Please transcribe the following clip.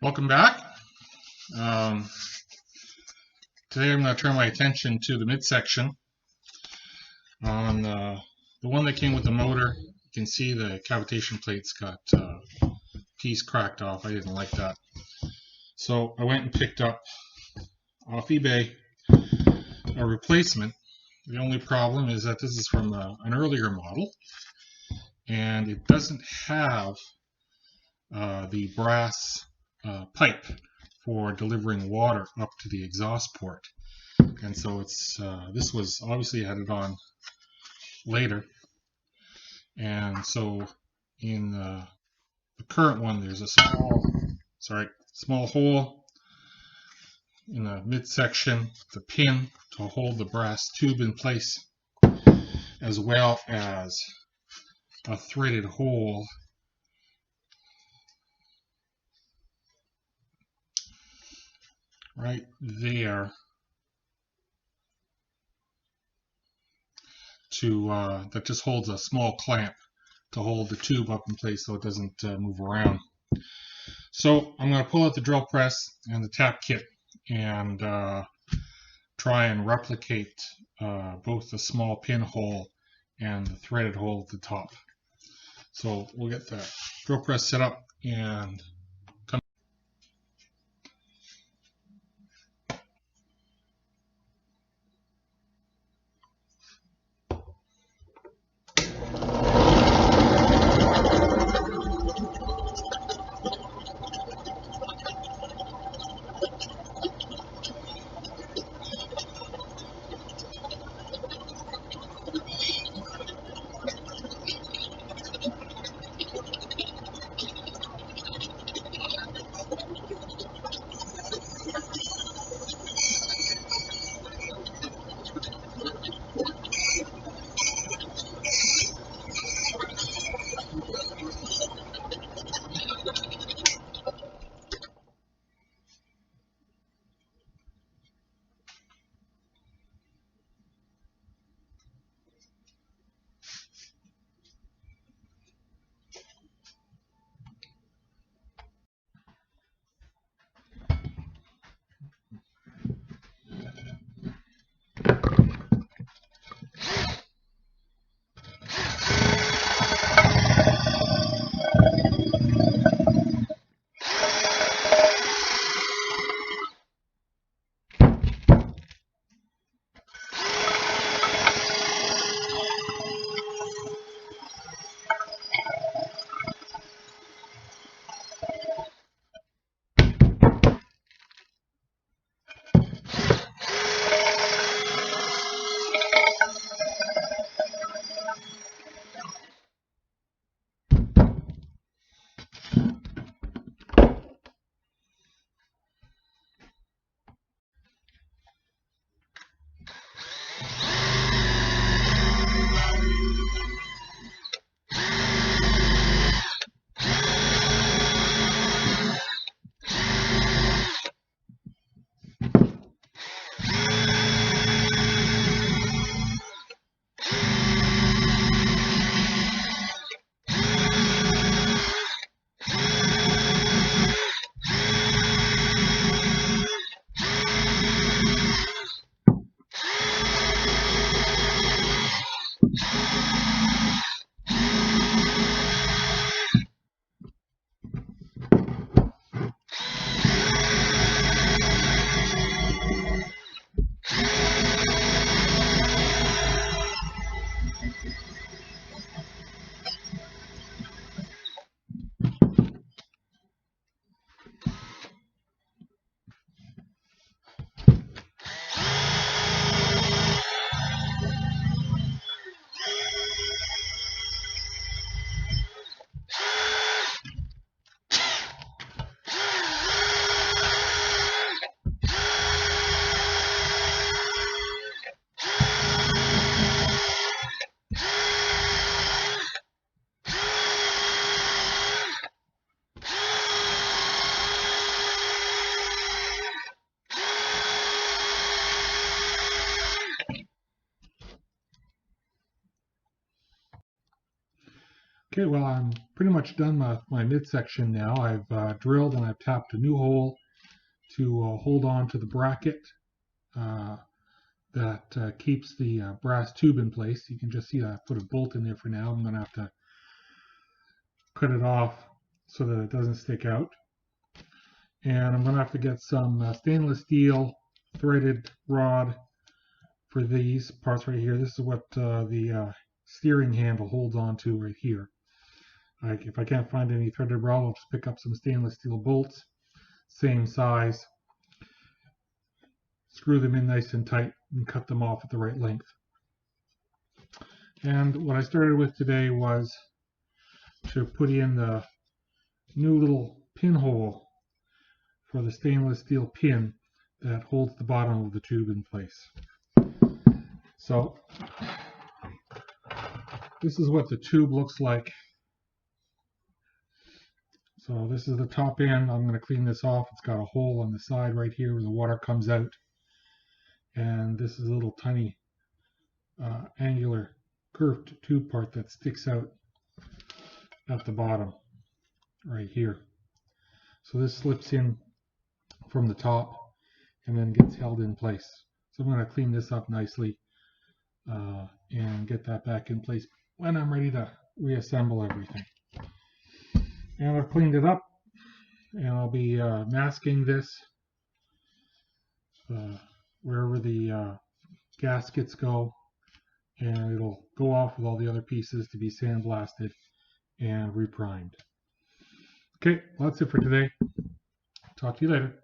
Welcome back. Um, Today I'm going to turn my attention to the midsection. On the one that came with the motor, you can see the cavitation plates got piece cracked off. I didn't like that. So I went and picked up off eBay a replacement. The only problem is that this is from an earlier model, and it doesn't have the brass pipe for delivering water up to the exhaust port. And so it's this was obviously added on later. And so in the current one, there's a small hole in the midsection, the pin to hold the brass tube in place, as well as a threaded hole right there to that just holds a small clamp to hold the tube up in place so it doesn't move around. So I'm going to pull out the drill press and the tap kit and try and replicate both the small pinhole and the threaded hole at the top. So we'll get the drill press set up and come. Okay, well, I'm pretty much done my midsection now. I've drilled and I've tapped a new hole to hold on to the bracket that keeps the brass tube in place. You can just see I put a bolt in there for now. I'm going to have to cut it off so that it doesn't stick out. And I'm going to have to get some stainless steel threaded rod for these parts right here. This is what the steering handle holds on to right here. If I can't find any threaded rod, I'll just pick up some stainless steel bolts, same size, screw them in nice and tight, and cut them off at the right length. And what I started with today was to put in the new little pinhole for the stainless steel pin that holds the bottom of the tube in place. So this is what the tube looks like. So this is the top end. I'm going to clean this off. It's got a hole on the side right here where the water comes out. And this is a little tiny angular curved tube part that sticks out at the bottom right here. So this slips in from the top and then gets held in place. So I'm going to clean this up nicely and get that back in place when I'm ready to reassemble everything. And I've cleaned it up, and I'll be masking this wherever the gaskets go, and it'll go off with all the other pieces to be sandblasted and reprimed. Okay, well, that's it for today. Talk to you later.